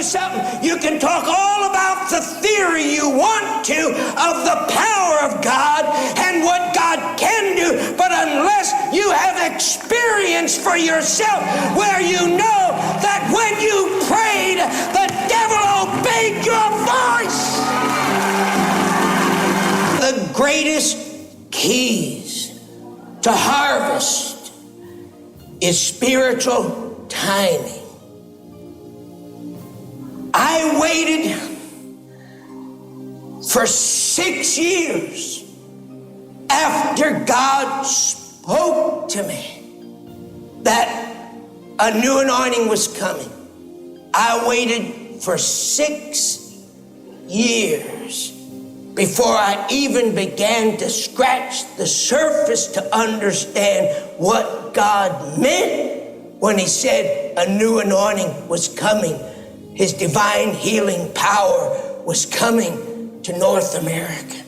something. You can talk all about the theory you want to of the power of God and what God can do, but unless you have experience for yourself where you know that when you prayed, the devil obeyed your voice. The greatest keys to harvest is spiritual timing. I waited for 6 years after God spoke to me that a new anointing was coming. I waited for 6 years before I even began to scratch the surface to understand what God meant when he said a new anointing was coming. His divine healing power was coming to North America.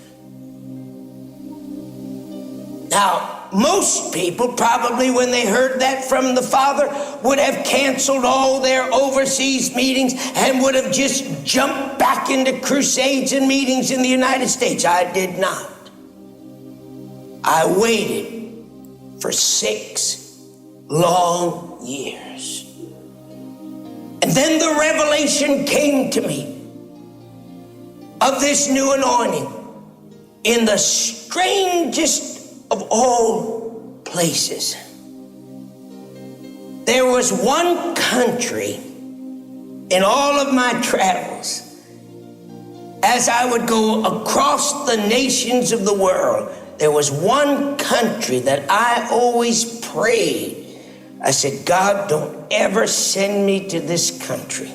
Now, most people probably, when they heard that from the Father, would have canceled all their overseas meetings and would have just jumped back into crusades and meetings in the United States. I did not. I waited for 6 long years. And then the revelation came to me of this new anointing in the strangest of all places. There was one country in all of my travels, as I would go across the nations of the world, there was one country that I always prayed. I said, God, don't ever send me to this country.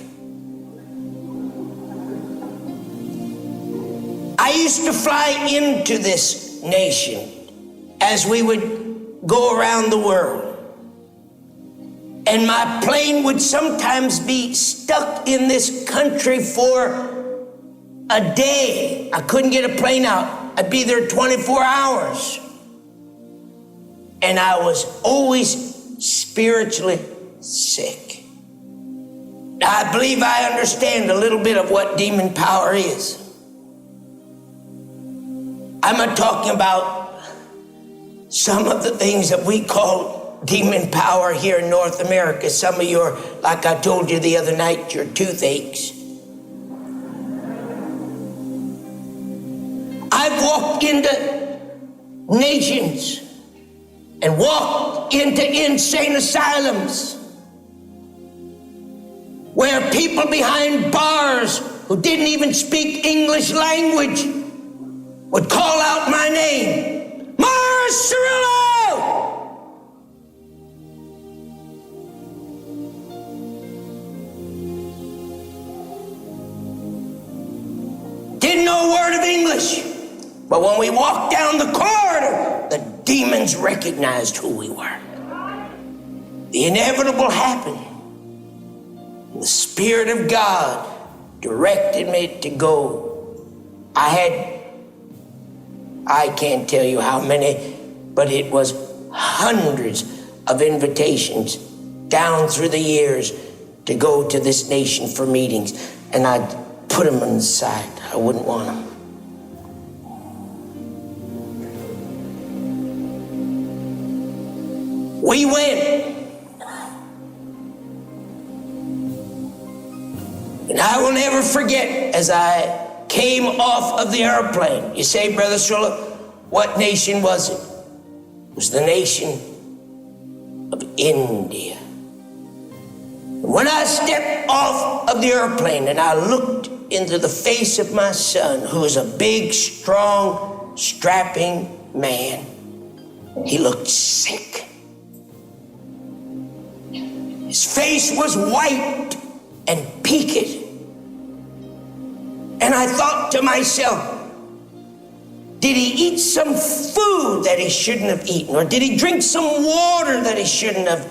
I used to fly into this nation as we would go around the world. And my plane would sometimes be stuck in this country for a day. I couldn't get a plane out. I'd be there 24 hours. And I was always spiritually sick. Now, I believe I understand a little bit of what demon power is. I'm not talking about some of the things that we call demon power here in North America. Some of your, like I told you the other night, your toothaches. I've walked into nations and walked into insane asylums where people behind bars who didn't even speak English language would call out my name, Cerullo! Didn't know a word of English, but when we walked down the corridor, the demons recognized who we were. The inevitable happened. The Spirit of God directed me to go. I can't tell you how many, but it was hundreds of invitations down through the years to go to this nation for meetings, and I'd put them on the side. I wouldn't want them. We went, and I will never forget as I came off of the airplane. You say, Brother Cerullo, what nation was it? It was the nation of India. When I stepped off of the airplane and I looked into the face of my son, who was a big, strong, strapping man, he looked sick. His face was white and peaked. And I thought to myself, did he eat some food that he shouldn't have eaten? Or did he drink some water that he shouldn't have?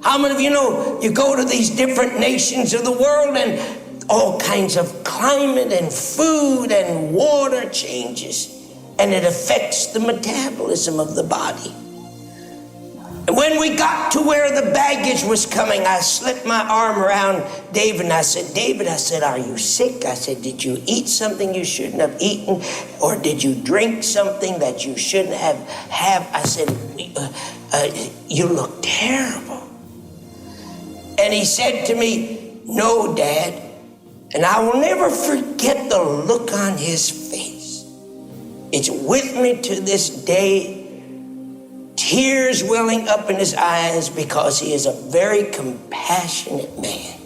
How many of you know you go to these different nations of the world and all kinds of climate and food and water changes, and it affects the metabolism of the body. And when we got to where the baggage was coming, I slipped my arm around David and I said, David, I said, are you sick? I said, did you eat something you shouldn't have eaten? Or did you drink something that you shouldn't have? I said, you look terrible. And he said to me, no, Dad. And I will never forget the look on his face. It's with me to this day. Tears welling up in his eyes because he is a very compassionate man.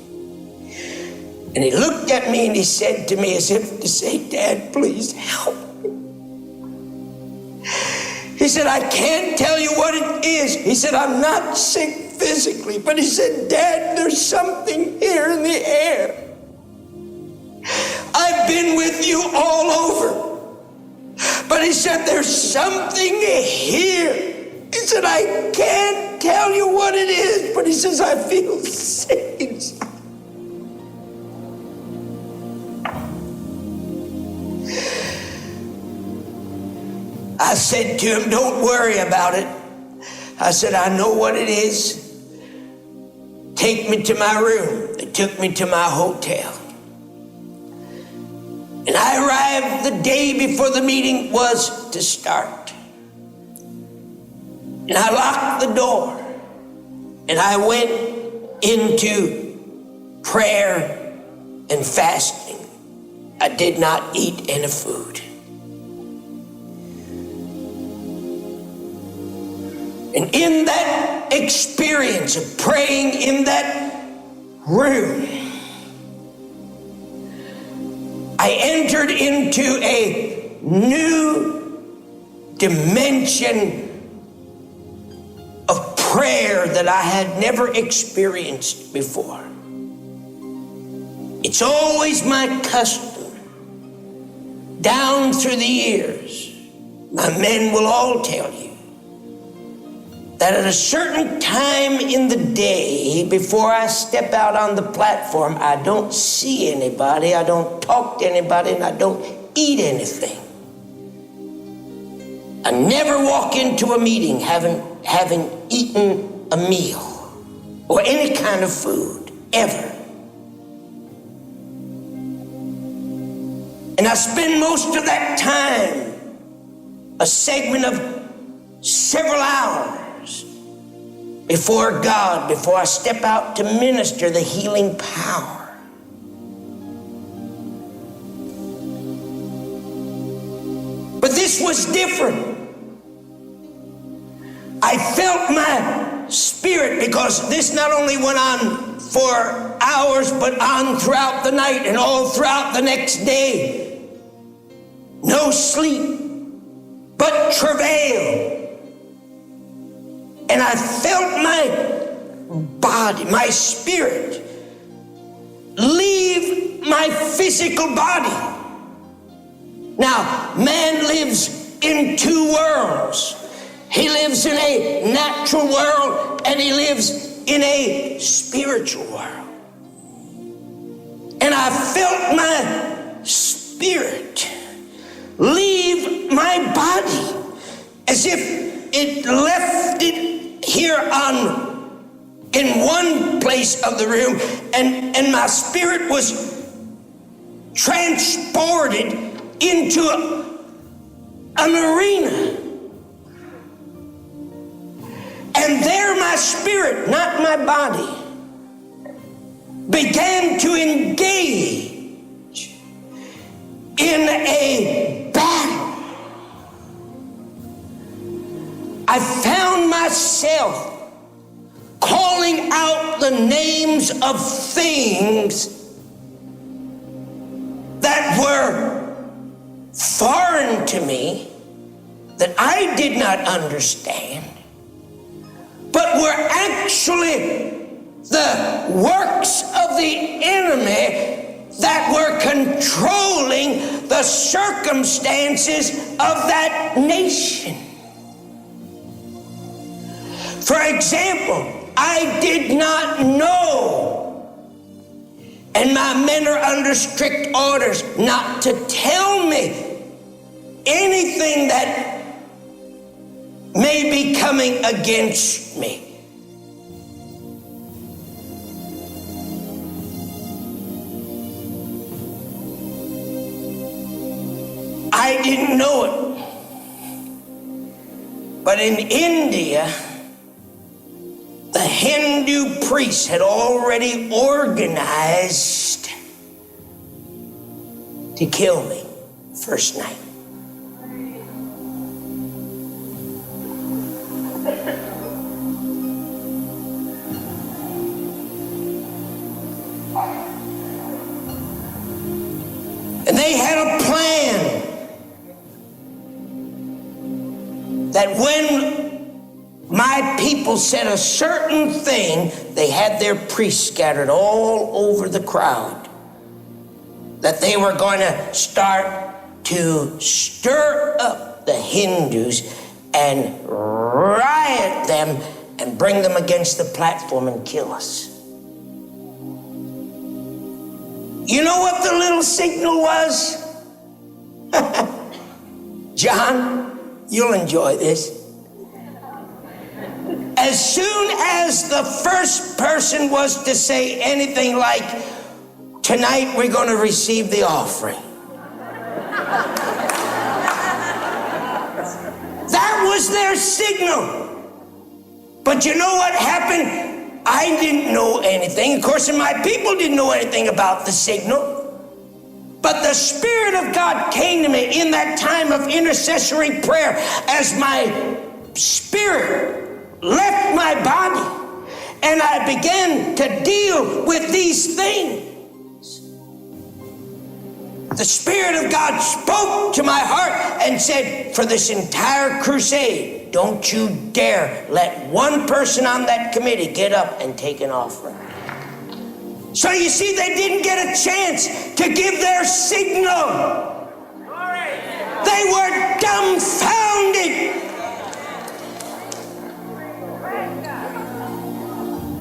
And he looked at me and he said to me as if to say, Dad, please help me. He said, I can't tell you what it is. He said, I'm not sick physically, but he said, Dad, there's something here in the air. I've been with you all over. But he said, there's something here. He said, I can't tell you what it is, but he says, I feel sick inside. I said to him, don't worry about it. I said, I know what it is. Take me to my room. They took me to my hotel. And I arrived the day before the meeting was to start. And I locked the door. And I went into prayer and fasting. I did not eat any food. And in that experience of praying in that room, I entered into a new dimension of prayer that I had never experienced before. It's always my custom, down through the years, my men will all tell you, that at a certain time in the day, before I step out on the platform, I don't see anybody, I don't talk to anybody, and I don't eat anything. I never walk into a meeting having eaten a meal or any kind of food, ever. And I spend most of that time, a segment of several hours, before God, before I step out to minister the healing power. But this was different. I felt my spirit, because this not only went on for hours, but on throughout the night and all throughout the next day. No sleep, but travail. And I felt my body, my spirit, leave my physical body. Now, man lives in two worlds. He lives in a natural world and he lives in a spiritual world. And I felt my spirit leave my body as if it left it here in one place of the room, and my spirit was transported into an arena. And there my spirit, not my body, began to engage in a battle. I found myself calling out the names of things that were foreign to me, that I did not understand, but were actually the works of the enemy that were controlling the circumstances of that nation. For example, I did not know, and my men are under strict orders not to tell me anything that may be coming against me. I didn't know it, but in India, the Hindu priests had already organized to kill me first night. And they had a plan that when my people said a certain thing, they had their priests scattered all over the crowd, that they were going to start to stir up the Hindus and riot them and bring them against the platform and kill us. You know what the little signal was? John, you'll enjoy this. As soon as the first person was to say anything like, tonight we're going to receive the offering, that was their signal. But you know what happened? I didn't know anything. Of course, and my people didn't know anything about the signal. But the Spirit of God came to me in that time of intercessory prayer as my spirit left my body and I began to deal with these things. The Spirit of God spoke to my heart and said, for this entire crusade, don't you dare let one person on that committee get up and take an offering. So you see, they didn't get a chance to give their signal. They were dumbfounded,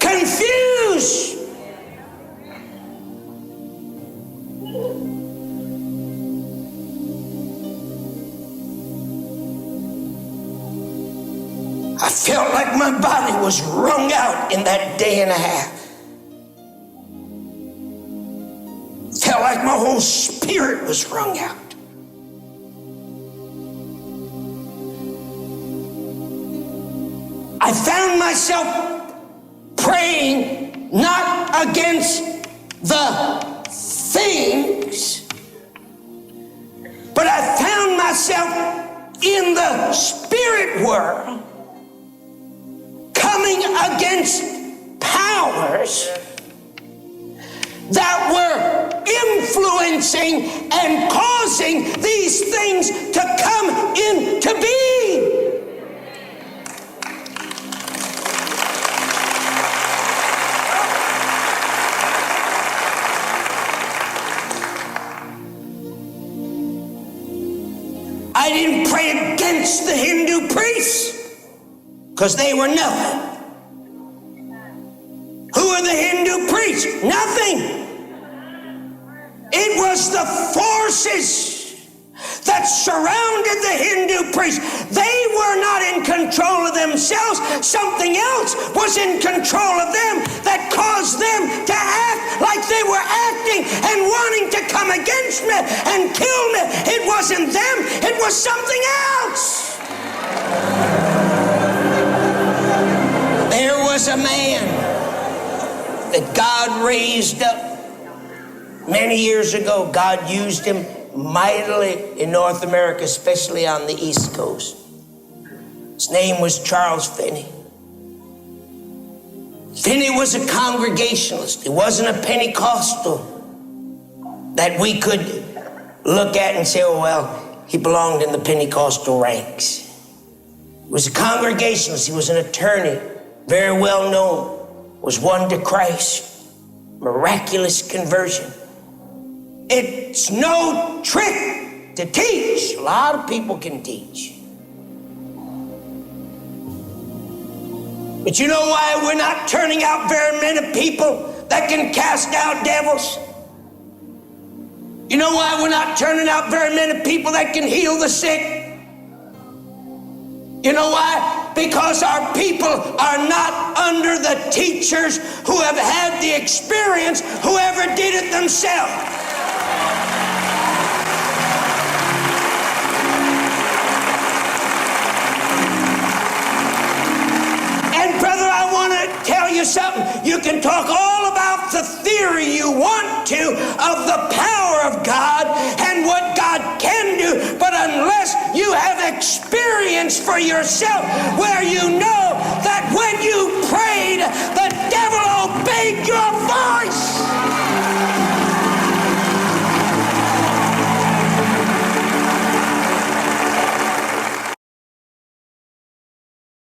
confused. I felt like my body was wrung out in that day and a half. Felt like my whole spirit was wrung out. I found myself praying not against the things, but I found myself in the spirit world coming against powers that were influencing and causing these things to come into being. I didn't pray against the Hindu priests because they were nothing. Who are the Hindu priests? Nothing. It was the forces that surrounded the Hindu priests. They were not in control of themselves. Something else was in control of them that caused them to act like they were acting and wanting to come against me and kill me. It wasn't them. It was something else. There was a man that God raised up many years ago. God used him mightily in North America, especially on the East Coast. His name was Charles Finney. Finney was a Congregationalist. He wasn't a Pentecostal that we could look at and say, oh, well, he belonged in the Pentecostal ranks. He was a Congregationalist. He was an attorney, very well known, was won to Christ, miraculous conversion. It's no trick to teach. A lot of people can teach. But you know why we're not turning out very many people that can cast out devils? You know why we're not turning out very many people that can heal the sick? You know why? Because our people are not under the teachers who have had the experience, whoever did it themselves. And brother, I want to tell you something. You can talk all about the theory you want to of the power of God and what God can do, but unless you have experience for yourself where you know that when you prayed, the devil obeyed your voice.